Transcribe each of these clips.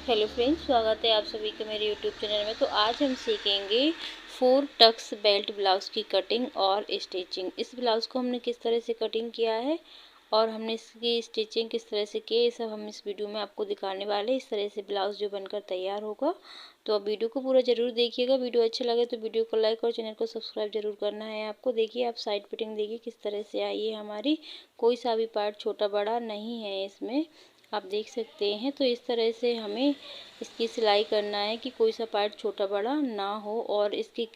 Hello friends, स्वागत है आप सभी के मेरे यूट्यूब चैनल में। तो आज हम सीखेंगे 4 टक्स बेल्ट ब्लाउज़ की कटिंग और स्टिचिंग। इस ब्लाउज़ को हमने किस तरह से कटिंग किया है और हमने इसकी स्टिचिंग किस तरह से की है, ये सब हम इस वीडियो में आपको दिखाने वाले हैं। इस तरह से ब्लाउज़ जो बनकर तैयार होगा। तो अब वीडियो को पूरा ज़रूर देखिएगा। वीडियो अच्छा लगे तो वीडियो को लाइक और चैनल को सब्सक्राइब जरूर करना है आपको। देखिए, आप साइड फिटिंग देखिए किस तरह से आई है हमारी। कोई सा भी पार्ट छोटा बड़ा नहीं है इसमें, आप देख सकते हैं। तो इस तरह से हमें इसकी सिलाई करना है कि कोई सा पार्ट छोटा बड़ा ना हो। और इसकी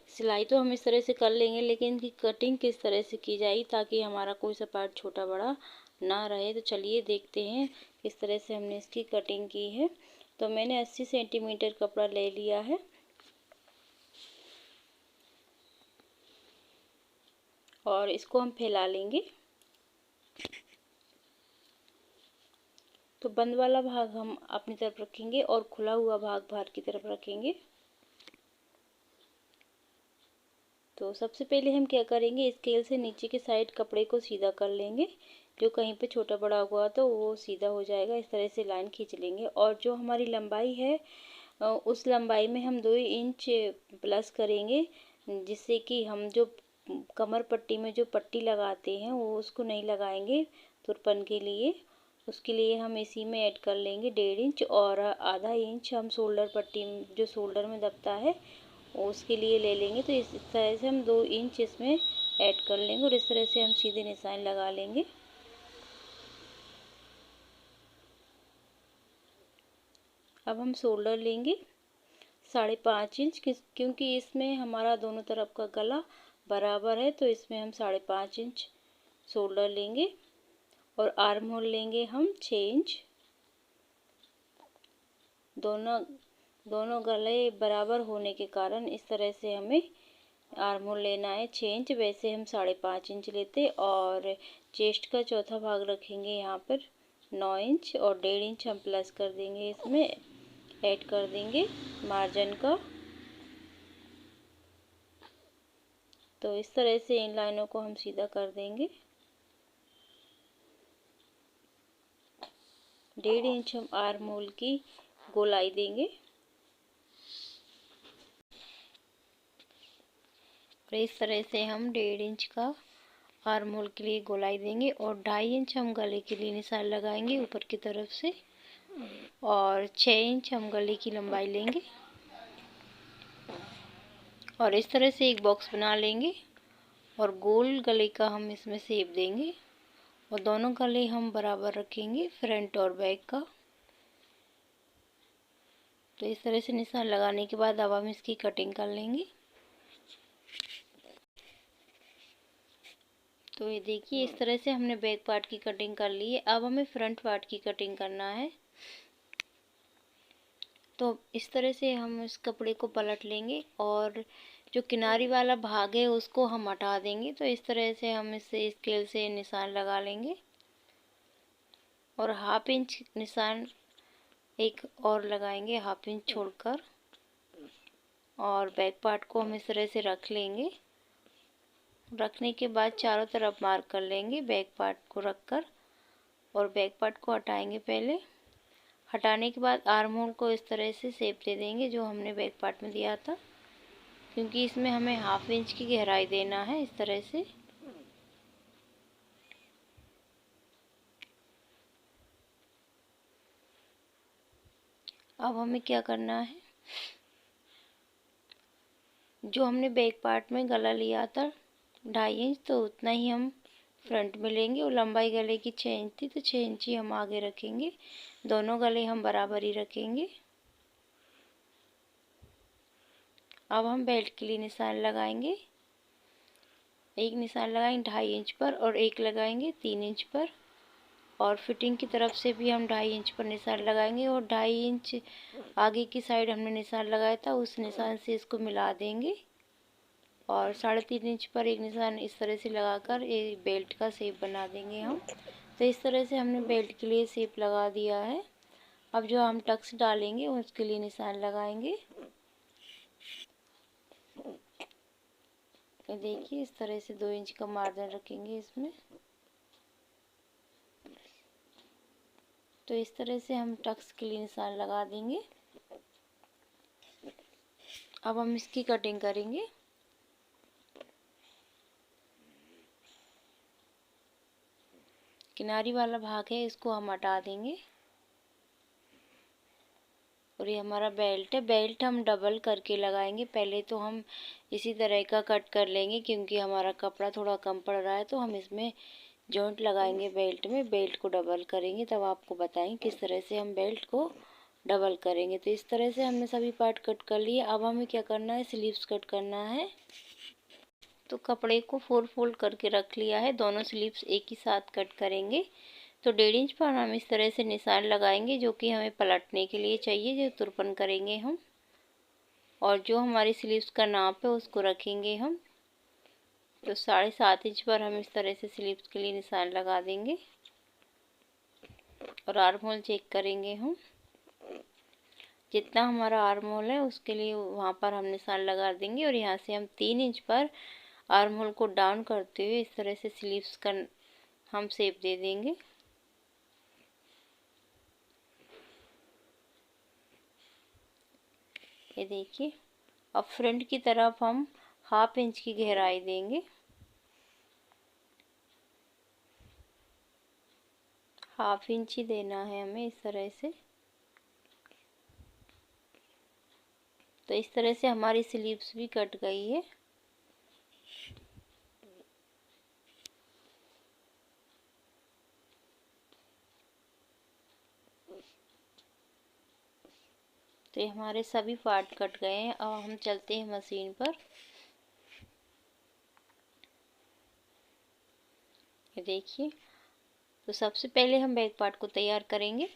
सिलाई तो हम इस तरह से कर लेंगे, लेकिन इनकी कटिंग किस तरह से की जाएगी ताकि हमारा कोई सा पार्ट छोटा बड़ा ना रहे। तो चलिए देखते हैं किस तरह से हमने इसकी कटिंग की है। तो मैंने 80 सेंटीमीटर कपड़ा ले लिया है और इसको हम फैला लेंगे। तो बंद वाला भाग हम अपनी तरफ रखेंगे और खुला हुआ भाग बाहर की तरफ रखेंगे। तो सबसे पहले हम क्या करेंगे, स्केल से नीचे के साइड कपड़े को सीधा कर लेंगे। जो कहीं पे छोटा बड़ा हुआ तो वो सीधा हो जाएगा। इस तरह से लाइन खींच लेंगे और जो हमारी लंबाई है उस लंबाई में हम 2 इंच प्लस करेंगे, जिससे कि हम जो कमर पट्टी में जो पट्टी लगाते हैं वो उसको नहीं लगाएंगे तुरपन के लिए। उसके लिए हम इसी में ऐड कर लेंगे 1.5 इंच और आधा इंच हम शोल्डर पट्टी जो शोल्डर में दबता है उसके लिए ले लेंगे। तो इस तरह से हम 2 इंच इसमें ऐड कर लेंगे और इस तरह से हम सीधे निशान लगा लेंगे। अब हम शोल्डर लेंगे 5.5 इंच, क्योंकि इसमें हमारा दोनों तरफ का गला बराबर है। तो इसमें हम 5.5 इंच शोल्डर लेंगे और आर्म होल लेंगे हम 6 इंच। दोनों गले बराबर होने के कारण इस तरह से हमें आर्म होल लेना है 6 इंच। वैसे हम 5.5 इंच लेते और चेस्ट का चौथा भाग रखेंगे यहाँ पर 9 इंच और 1.5 इंच हम प्लस कर देंगे, इसमें ऐड कर देंगे मार्जिन का। तो इस तरह से इन लाइनों को हम सीधा कर देंगे। 1.5 इंच हम आर्म होल की गोलाई देंगे और इस तरह से हम 1.5 इंच का आर्म होल के लिए गोलाई देंगे और 2.5 इंच हम गले के लिए निशान लगाएंगे ऊपर की तरफ से और 6 इंच हम गले की लंबाई लेंगे और इस तरह से एक बॉक्स बना लेंगे और गोल गले का हम इसमें शेप देंगे और दोनों गले हम बराबर रखेंगे फ्रंट और बैक का। तो इस तरह से निशान लगाने के बाद अब हम इसकी कटिंग कर लेंगे। तो ये देखिए, इस तरह से हमने बैक पार्ट की कटिंग कर ली है। अब हमें फ्रंट पार्ट की कटिंग करना है। तो इस तरह से हम इस कपड़े को पलट लेंगे और जो किनारी वाला भाग है उसको हम हटा देंगे। तो इस तरह से हम इसे स्केल से निशान लगा लेंगे और 1/2 इंच निशान एक और लगाएंगे, 1/2 इंच छोड़कर। और बैक पार्ट को हम इस तरह से रख लेंगे। रखने के बाद चारों तरफ मार्क कर लेंगे बैक पार्ट को रखकर और बैक पार्ट को हटाएंगे पहले। हटाने के बाद आर्म होल को इस तरह से शेप दे देंगे जो हमने बैक पार्ट में दिया था, क्योंकि इसमें हमें 1/2 इंच की गहराई देना है। इस तरह से अब हमें क्या करना है, जो हमने बैक पार्ट में गला लिया था 2.5 इंच, तो उतना ही हम फ्रंट में लेंगे और लंबाई गले की 6 इंच थी तो 6 इंच ही हम आगे रखेंगे। दोनों गले हम बराबर ही रखेंगे। अब हम बेल्ट के लिए निशान लगाएंगे। एक निशान लगाएंगे 2.5 इंच पर और एक लगाएंगे 3 इंच पर और फिटिंग की तरफ से भी हम 2.5 इंच पर निशान लगाएंगे और 2.5 इंच आगे की साइड हमने निशान लगाया था उस निशान से इसको मिला देंगे और 3.5 इंच पर एक निशान इस तरह से लगाकर एक बेल्ट का शेप बना देंगे हम। तो इस तरह से हमने बेल्ट के लिए शेप लगा दिया है। अब जो हम टक्स डालेंगे उसके लिए निशान लगाएंगे। देखिए, इस तरह से 2 इंच का मार्जिन रखेंगे इसमें। तो इस तरह से हम टक्स के लिए निशान लगा देंगे। अब हम इसकी कटिंग करेंगे। किनारी वाला भाग है इसको हम हटा देंगे। और ये हमारा बेल्ट है, बेल्ट हम डबल करके लगाएंगे। पहले तो हम इसी तरह का कट कर लेंगे क्योंकि हमारा कपड़ा थोड़ा कम पड़ रहा है, तो हम इसमें जॉइंट लगाएंगे बेल्ट में, बेल्ट को डबल करेंगे। तब आपको बताएंगे किस तरह से हम बेल्ट को डबल करेंगे। तो इस तरह से हमने सभी पार्ट कट कर लिए। अब हमें क्या करना है, स्लीव्स कट करना है। तो कपड़े को 4 फोल्ड करके रख लिया है, दोनों स्लीव्स एक ही साथ कट करेंगे। तो 1.5 इंच पर हम इस तरह से निशान लगाएंगे जो कि हमें पलटने के लिए चाहिए, जो तुरपन करेंगे हम। और जो हमारी स्लीव्स का नाप है उसको रखेंगे हम। तो 7.5 इंच पर हम इस तरह से स्लीव्स के लिए निशान लगा देंगे। और आर्म होल चेक करेंगे हम, जितना हमारा आर्म होल है उसके लिए वहाँ पर हम निशान लगा देंगे। और यहाँ से हम 3 इंच पर आर्म होल को डाउन करते हुए इस तरह से स्लीव्स का हम शेप दे देंगे। ये देखिए, अब फ्रंट की तरफ हम 1/2 इंच की गहराई देंगे। 1/2 इंच ही देना है हमें इस तरह से। तो इस तरह से हमारी स्लीव्स भी कट गई है। तो ये हमारे सभी पार्ट कट गए हैं। अब हम चलते हैं मशीन पर। ये देखिए, तो सबसे पहले हम बैक पार्ट को तैयार करेंगे।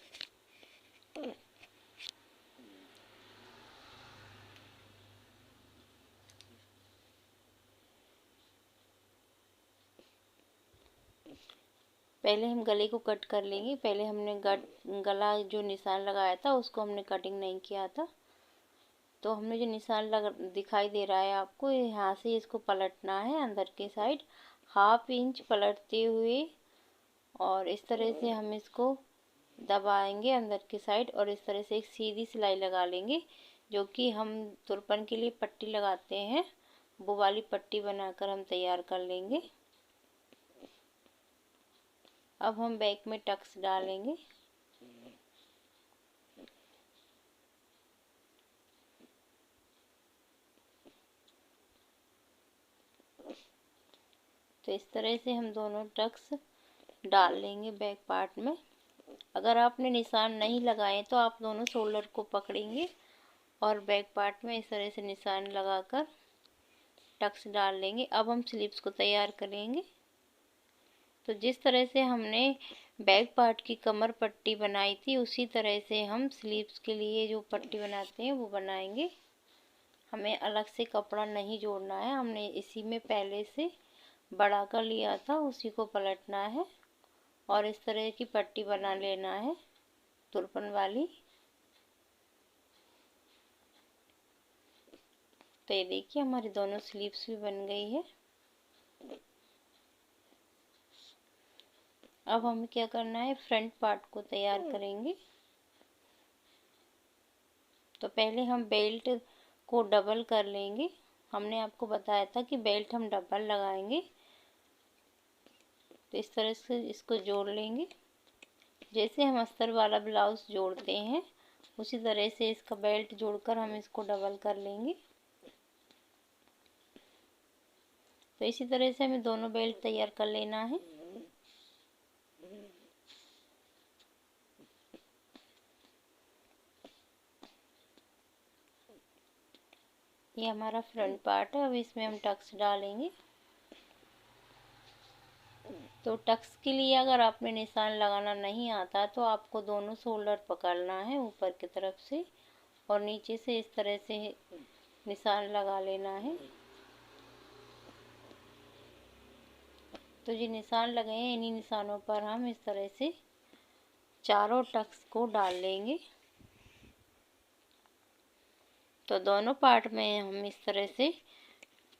पहले हम गले को कट कर लेंगे। पहले हमने गला जो निशान लगाया था उसको हमने कटिंग नहीं किया था। तो हमने जो निशान दिखाई दे रहा है आपको, यहाँ से इसको पलटना है अंदर के साइड 1/2 इंच पलटते हुए। और इस तरह से हम इसको दबाएंगे अंदर की साइड। और इस तरह से एक सीधी सिलाई लगा लेंगे, जो कि हम तुरपन के लिए पट्टी लगाते हैं, वो वाली पट्टी बनाकर हम तैयार कर लेंगे। अब हम बैक में टक्स डालेंगे। तो इस तरह से हम दोनों टक्स डाल लेंगे बैक पार्ट में। अगर आपने निशान नहीं लगाए तो आप दोनों शोल्डर को पकड़ेंगे और बैक पार्ट में इस तरह से निशान लगाकर टक्स डाल लेंगे। अब हम स्लीव्स को तैयार करेंगे। तो जिस तरह से हमने बैक पार्ट की कमर पट्टी बनाई थी, उसी तरह से हम स्लीव्स के लिए जो पट्टी बनाते हैं वो बनाएंगे। हमें अलग से कपड़ा नहीं जोड़ना है, हमने इसी में पहले से बड़ा कर लिया था, उसी को पलटना है और इस तरह की पट्टी बना लेना है तुरपन वाली। तो ये देखिए, हमारी दोनों स्लीव्स भी बन गई है। अब हमें क्या करना है, फ्रंट पार्ट को तैयार करेंगे। तो पहले हम बेल्ट को डबल कर लेंगे। हमने आपको बताया था कि बेल्ट हम डबल लगाएंगे। तो इस तरह से इसको जोड़ लेंगे, जैसे हम अस्तर वाला ब्लाउज जोड़ते हैं उसी तरह से इसका बेल्ट जोड़कर हम इसको डबल कर लेंगे। तो इसी तरह से हमें दोनों बेल्ट तैयार कर लेना है। ये हमारा फ्रंट पार्ट है। अब इसमें हम टक्स डालेंगे। तो टक्स के लिए अगर आपने निशान लगाना नहीं आता तो आपको दोनों शोल्डर पकड़ना है ऊपर की तरफ से और नीचे से इस तरह से निशान लगा लेना है। तो ये निशान लगे हैं, इन्हीं निशानों पर हम इस तरह से चारों टक्स को डाल लेंगे। तो दोनों पार्ट में हम इस तरह से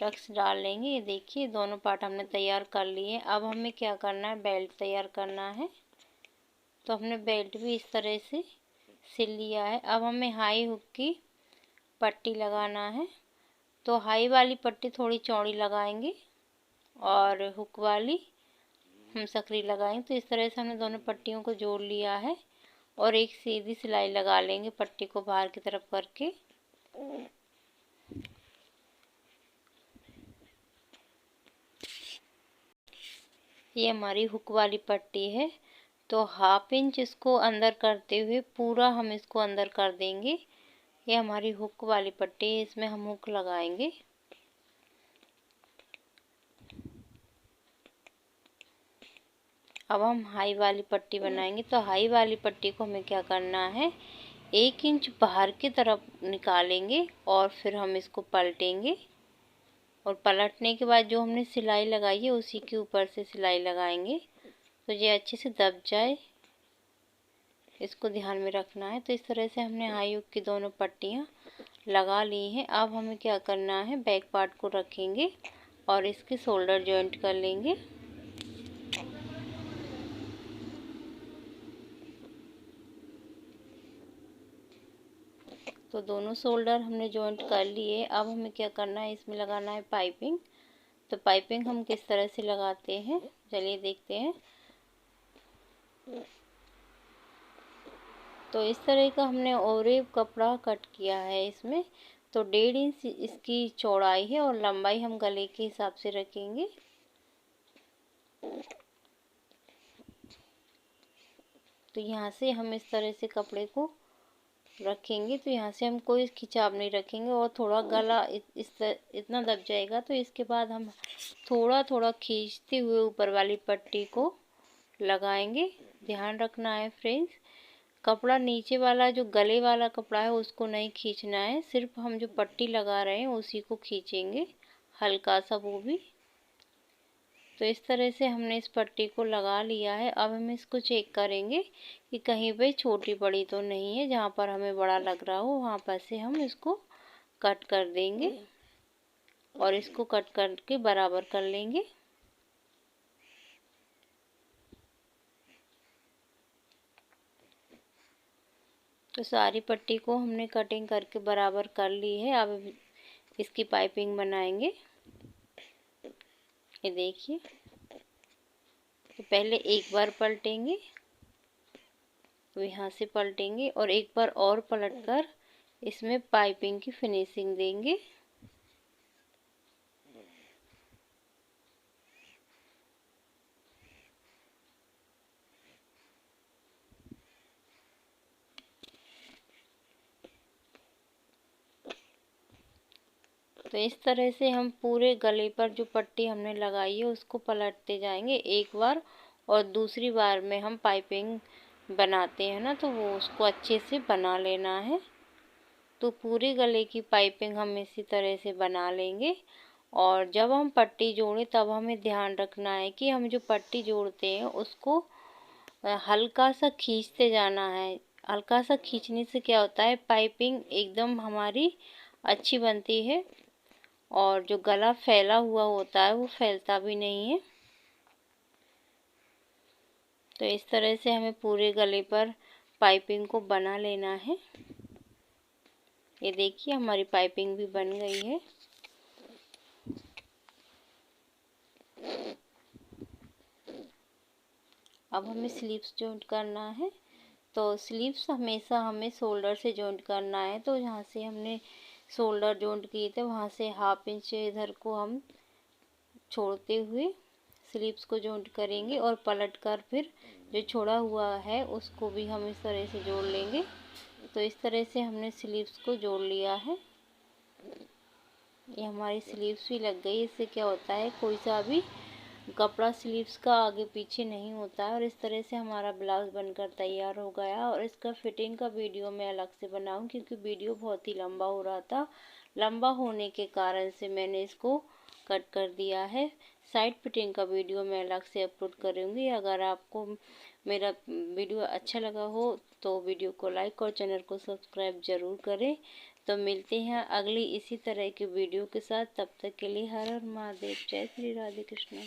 टक्स डाल लेंगे। ये देखिए, दोनों पार्ट हमने तैयार कर लिए। अब हमें क्या करना है, बेल्ट तैयार करना है। तो हमने बेल्ट भी इस तरह से सिल लिया है। अब हमें हाई हुक की पट्टी लगाना है। तो हाई वाली पट्टी थोड़ी चौड़ी लगाएंगे और हुक वाली हम सकरी लगाएंगे। तो इस तरह से हमने दोनों पट्टियों को जोड़ लिया है और एक सीधी सिलाई लगा लेंगे पट्टी को बाहर की तरफ करके। ये हमारी हुक वाली पट्टी है। तो 1/2 इंच इसको अंदर करते हुए पूरा हम इसको अंदर कर देंगे। ये हमारी हुक वाली पट्टी है, इसमें हम हुक लगाएंगे। अब हम हाई वाली पट्टी बनाएंगे। तो हाई वाली पट्टी को हमें क्या करना है, 1 इंच बाहर की तरफ निकालेंगे और फिर हम इसको पलटेंगे और पलटने के बाद जो हमने सिलाई लगाई है उसी के ऊपर से सिलाई लगाएंगे तो ये अच्छे से दब जाए, इसको ध्यान में रखना है। तो इस तरह से हमने हाई हुक की दोनों पट्टियाँ लगा ली हैं। अब हमें क्या करना है, बैक पार्ट को रखेंगे और इसके शोल्डर जॉइंट कर लेंगे। तो दोनों शोल्डर हमने जॉइंट कर लिए। अब हमें क्या करना है, इसमें लगाना है पाइपिंग। तो पाइपिंग हम किस तरह से लगाते हैं चलिए देखते हैं। तो इस तरह का हमने और कपड़ा कट किया है इसमें। तो 1.5 इंच इसकी चौड़ाई है और लंबाई हम गले के हिसाब से रखेंगे। तो यहाँ से हम इस तरह से कपड़े को रखेंगे। तो यहाँ से हम कोई खिंचाव नहीं रखेंगे और थोड़ा गला इतना दब जाएगा। तो इसके बाद हम थोड़ा थोड़ा खींचते हुए ऊपर वाली पट्टी को लगाएंगे। ध्यान रखना है फ्रेंड्स, कपड़ा नीचे वाला जो गले वाला कपड़ा है उसको नहीं खींचना है, सिर्फ हम जो पट्टी लगा रहे हैं उसी को खींचेंगे, हल्का सा वो भी। तो इस तरह से हमने इस पट्टी को लगा लिया है। अब हम इसको चेक करेंगे कि कहीं पे छोटी बड़ी तो नहीं है। जहाँ पर हमें बड़ा लग रहा हो वहाँ पर से हम इसको कट कर देंगे और इसको कट करके बराबर कर लेंगे। तो सारी पट्टी को हमने कटिंग करके बराबर कर ली है। अब इसकी पाइपिंग बनाएंगे। ये देखिए, तो पहले एक बार पलटेंगे, तो यहाँ से पलटेंगे और एक बार और पलटकर इसमें पाइपिंग की फिनिशिंग देंगे। तो इस तरह से हम पूरे गले पर जो पट्टी हमने लगाई है उसको पलटते जाएंगे एक बार, और दूसरी बार में हम पाइपिंग बनाते हैं ना, तो वो उसको अच्छे से बना लेना है। तो पूरे गले की पाइपिंग हम इसी तरह से बना लेंगे। और जब हम पट्टी जोड़ें तब हमें ध्यान रखना है कि हम जो पट्टी जोड़ते हैं उसको हल्का सा खींचते जाना है। हल्का सा खींचने से क्या होता है, पाइपिंग एकदम हमारी अच्छी बनती है और जो गला फैला हुआ होता है वो फैलता भी नहीं है। तो इस तरह से हमें पूरे गले पर पाइपिंग को बना लेना है। ये देखिए हमारी पाइपिंग भी बन गई है। अब हमें स्लीव्स जॉइंट करना है। तो स्लीव्स हमेशा हमें शोल्डर से जॉइंट करना है। तो जहाँ से हमने शोल्डर जॉइंट किए थे वहाँ से 1/2 इंच इधर को हम छोड़ते हुए स्लीव्स को जॉइंट करेंगे और पलट कर फिर जो छोड़ा हुआ है उसको भी हम इस तरह से जोड़ लेंगे। तो इस तरह से हमने स्लीव्स को जोड़ लिया है। ये हमारी स्लीव्स भी लग गई। इससे क्या होता है, कोई सा भी कपड़ा स्लीव्स का आगे पीछे नहीं होता है। और इस तरह से हमारा ब्लाउज बनकर तैयार हो गया। और इसका फिटिंग का वीडियो मैं अलग से बनाऊं क्योंकि वीडियो बहुत ही लंबा हो रहा था। लंबा होने के कारण से मैंने इसको कट कर दिया है। साइड फिटिंग का वीडियो मैं अलग से अपलोड करूँगी। अगर आपको मेरा वीडियो अच्छा लगा हो तो वीडियो को लाइक और चैनल को सब्सक्राइब ज़रूर करें। तो मिलते हैं अगली इसी तरह की वीडियो के साथ। तब तक के लिए हर हर महादेव, जय श्री राधे कृष्ण।